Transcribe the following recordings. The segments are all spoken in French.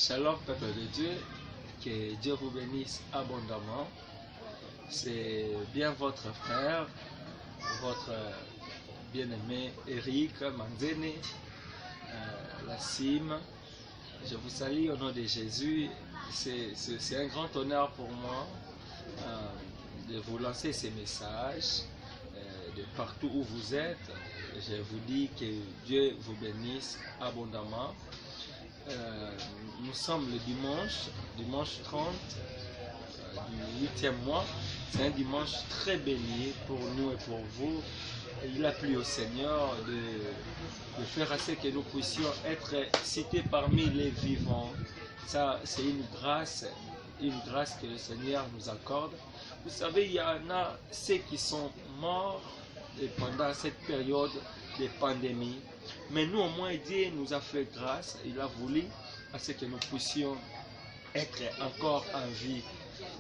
Shalom, peuple de Dieu, que Dieu vous bénisse abondamment. C'est bien votre frère, votre bien-aimé Eric Manzene, la cime. Je vous salue au nom de Jésus. C'est un grand honneur pour moi de vous lancer ces messages de partout où vous êtes. Je vous dis que Dieu vous bénisse abondamment. Nous sommes le dimanche 30 du 8e mois. C'est un dimanche très béni pour nous et pour vous. Il a plu au Seigneur de faire à ce que nous puissions être cités parmi les vivants. Ça, c'est une grâce que le Seigneur nous accorde. Vous savez, il y en a ceux qui sont morts pendant cette période de pandémie. Mais nous, au moins, Dieu nous a fait grâce. Il a voulu à ce que nous puissions être encore en vie.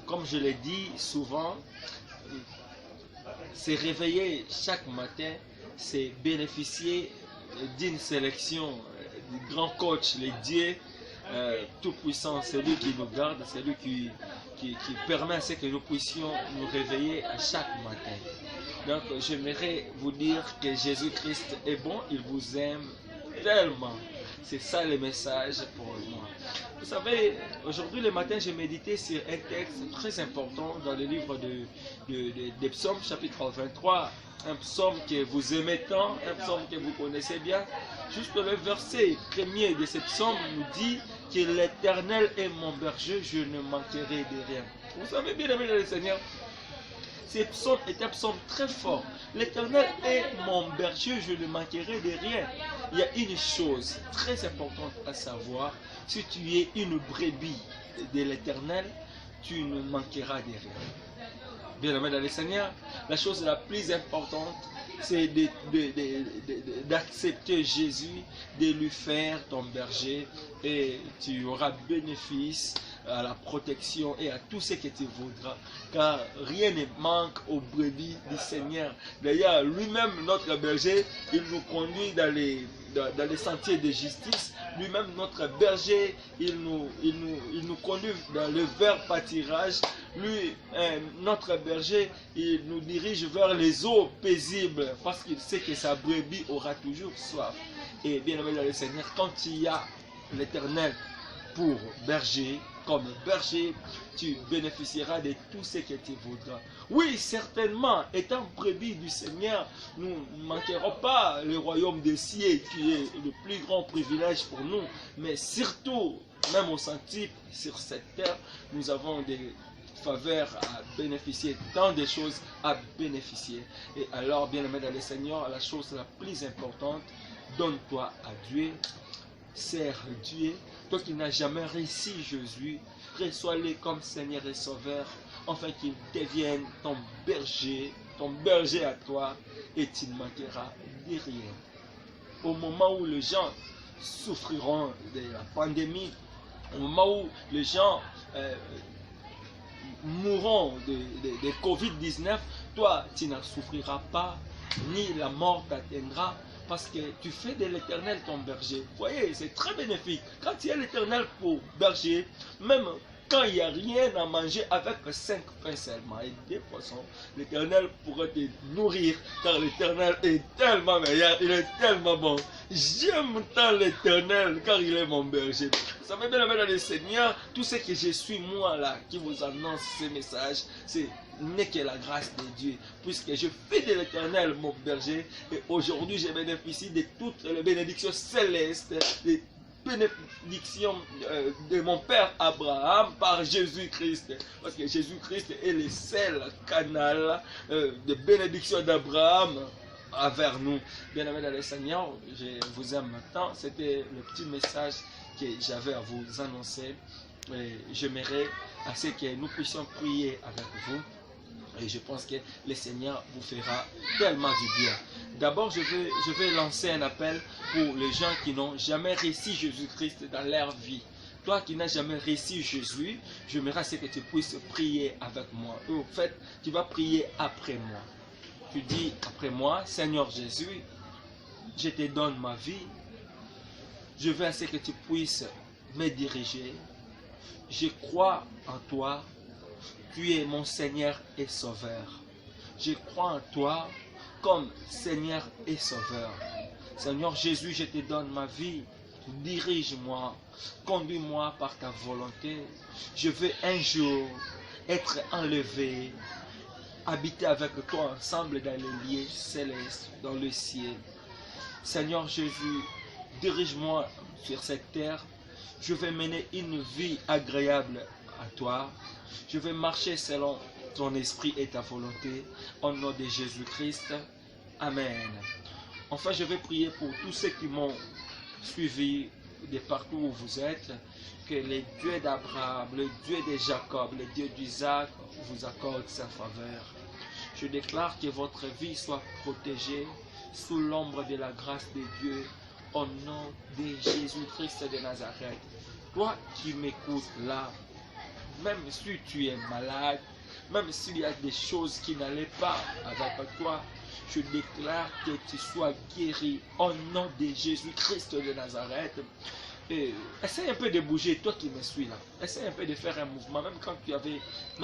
Comme je l'ai dit souvent, c'est réveiller chaque matin, c'est bénéficier d'une sélection du grand coach, le Dieu tout-puissant, c'est lui qui nous garde, c'est lui qui permet à ce que nous puissions nous réveiller à chaque matin. Donc, j'aimerais vous dire que Jésus-Christ est bon, il vous aime tellement. C'est ça le message pour moi. Vous savez, aujourd'hui le matin, j'ai médité sur un texte très important dans le livre des psaumes, chapitre 23. Un psaume que vous aimez tant, un psaume que vous connaissez bien. Juste le verset premier de ce psaume nous dit que l'Éternel est mon berger, je ne manquerai de rien. Vous savez bien, aimé le Seigneur, ce psaume est un psaume très fort. L'Éternel est mon berger, je ne manquerai de rien. Il y a une chose très importante à savoir. Si tu es une brebis de l'Éternel, tu ne manqueras de rien. Bien-aimé dans le Seigneur, la chose la plus importante, c'est d'accepter Jésus, de lui faire ton berger, et tu auras bénéfice à la protection et à tout ce que tu voudras, car rien ne manque aux brebis du Seigneur. D'ailleurs, lui-même, notre berger, il nous conduit dans les sentiers de justice. Lui-même, notre berger, il nous conduit dans le vert pâturage. Lui, notre berger, il nous dirige vers les eaux paisibles, parce qu'il sait que sa brebis aura toujours soif. Et bien aimé dans le Seigneur, quand il y a l'Éternel pour berger, comme berger, tu bénéficieras de tout ce que tu voudras. Oui, certainement, étant brebis du Seigneur, nous ne manquerons pas le royaume des cieux qui est le plus grand privilège pour nous. Mais surtout, même au centuple, sur cette terre, nous avons des faveurs à bénéficier, tant de choses à bénéficier. Et alors, bien aimé dans le Seigneur, la chose la plus importante, donne-toi à Dieu. Sers Dieu, toi qui n'as jamais réussi Jésus, reçois-le comme Seigneur et Sauveur, afin qu'il devienne ton berger à toi, et tu ne manqueras de rien. Au moment où les gens souffriront de la pandémie, au moment où les gens mourront de Covid-19, toi, tu n'en souffriras pas, ni la mort t'atteindra, parce que tu fais de l'Éternel ton berger. Vous voyez, c'est très bénéfique. Quand tu as l'Éternel pour berger, même quand il n'y a rien à manger avec 5 pains seulement et 2 poissons, l'Éternel pourra te nourrir, car l'Éternel est tellement meilleur, il est tellement bon. J'aime tant l'Éternel, car il est mon berger. Vous savez bien, dans le Seigneur, tout ce que je suis moi là, qui vous annonce ces messages, c'est n'est que la grâce de Dieu, puisque je fais de l'Éternel mon berger, et aujourd'hui je bénéficie de toutes les bénédictions célestes, des bénédictions de mon Père Abraham par Jésus-Christ, parce que Jésus-Christ est le seul canal de bénédiction d'Abraham envers nous. Bien-aimés dans le Seigneur, je vous aime maintenant. C'était le petit message que j'avais à vous annoncer. J'aimerais à ce que nous puissions prier avec vous. Et je pense que le Seigneur vous fera tellement du bien. D'abord, je vais lancer un appel pour les gens qui n'ont jamais reçu Jésus-Christ dans leur vie. Toi qui n'as jamais reçu Jésus, j'aimerais que tu puisses prier avec moi. Et au fait, tu vas prier après moi. Tu dis après moi, Seigneur Jésus, je te donne ma vie. Je veux à ce que tu puisses me diriger. Je crois en toi. Tu es mon Seigneur et Sauveur. Je crois en toi comme Seigneur et Sauveur. Seigneur Jésus, je te donne ma vie. Dirige-moi, conduis-moi par ta volonté. Je veux un jour être enlevé, habiter avec toi ensemble dans les lieux célestes, dans le ciel. Seigneur Jésus, dirige-moi sur cette terre. Je vais mener une vie agréable à toi. Je vais marcher selon ton esprit et ta volonté. Au nom de Jésus-Christ. Amen. Enfin, je vais prier pour tous ceux qui m'ont suivi de partout où vous êtes. Que le Dieu d'Abraham, le Dieu de Jacob, le Dieu d'Isaac vous accorde sa faveur. Je déclare que votre vie soit protégée sous l'ombre de la grâce de Dieu au nom de Jésus-Christ de Nazareth. Toi qui m'écoutes là, même si tu es malade, même s'il y a des choses qui n'allaient pas avec toi, je déclare que tu sois guéri au nom de Jésus-Christ de Nazareth. Et essaye un peu de bouger, toi qui me suis là. Essaye un peu de faire un mouvement, même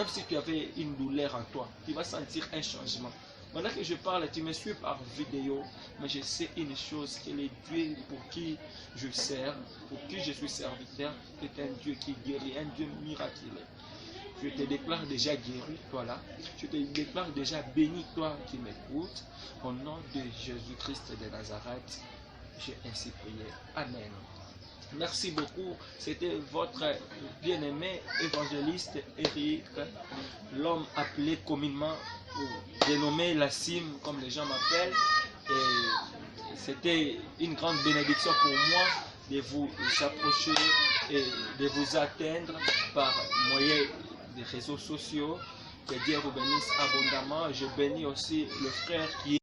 si tu avais une douleur en toi, tu vas sentir un changement. Maintenant que je parle, tu me suis par vidéo, mais je sais une chose, que le Dieu pour qui je sers, pour qui je suis serviteur, est un Dieu qui guérit, un Dieu miraculeux. Je te déclare déjà guéri, toi là. Je te déclare déjà béni, toi qui m'écoutes. Au nom de Jésus-Christ de Nazareth, j'ai ainsi prié. Amen. Merci beaucoup. C'était votre bien-aimé évangéliste Eric, l'homme appelé communément ou dénommé la cime, comme les gens m'appellent. Et c'était une grande bénédiction pour moi de vous approcher et de vous atteindre par moyen des réseaux sociaux. Que Dieu vous bénisse abondamment. Je bénis aussi le frère qui est